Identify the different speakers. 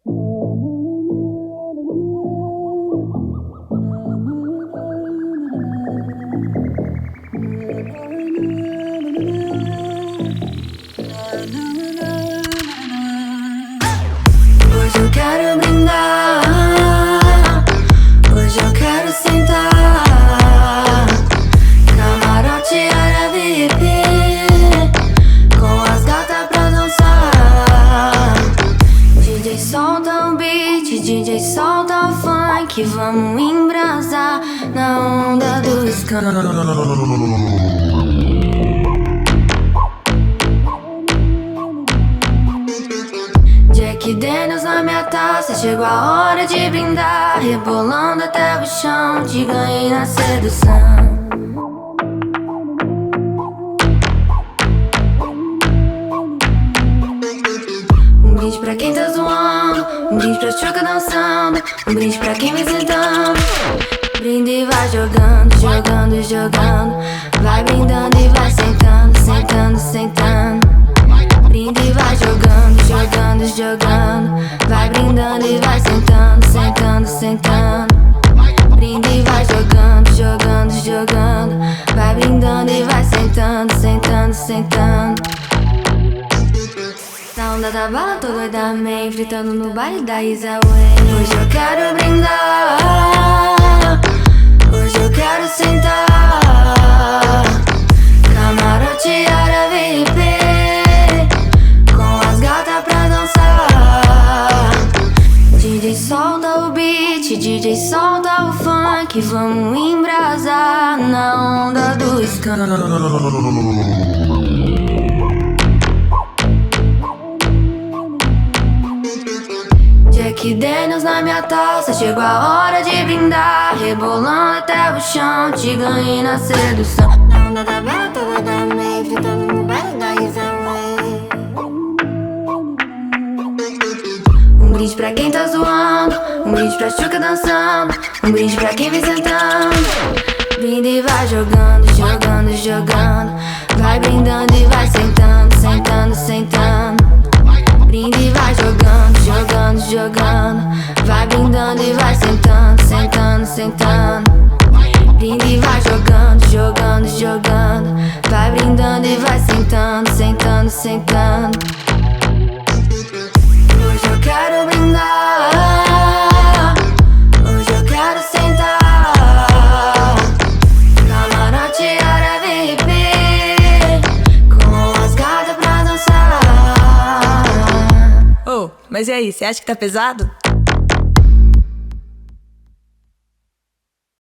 Speaker 1: Hoje eu quero brindar, hoje eu quero sentar. Camarote, área VIP, com as gatas pra dançar. DJ solta um beat, DJ solta o funk. Vamos embrasar na onda do skunk. Jack Daniels na minha taça, chegou a hora de brindar. Rebolando até o chão, te ganhei na sedução. Um brinde pra quem tá zoando, um brinde pra choca dançando, um brinde pra quem vem sentando. Brinde e vai jogando, jogando, jogando. Vai brindando e vai sentando, sentando, sentando. Brinde e vai jogando, jogando, jogando. Vai brindando e vai sentando, sentando, sentando. Brinde e vai jogando, jogando, jogando. Vai brindando e vai sentando, sentando, sentando. Na onda da bala tô doidamente, fritando no baile da Isa Way. Hoje eu quero brindar, hoje eu quero sentar. Camarote, área VIP, com as gatas pra dançar. DJ solta o beat, DJ solta o funk. Vamos embrasar na onda do skunk. Jack Daniels na minha taça, chegou a hora de brindar. Rebolando até o chão, te ganhei na sedução. Na onda da bala toda da May, fritando no baile da Isa Way. Um brinde pra quem tá zoando, um brinde pra chuca dançando, um brinde pra quem vem sentando. Brinde e vai jogando, jogando, jogando. Vai brindando e vai sentando, sentando, sentando. Brinde e vai jogando, jogando, jogando. Vai brindando e vai sentando, sentando, sentando. Brinde e vai jogando, jogando, jogando. Vai brindando e vai sentando, sentando, sentando. Hoje eu quero brindar, hoje eu quero sentar. Camarote, área VIP, com as gatas pra dançar.
Speaker 2: Ô, mas e aí, você acha que tá pesado?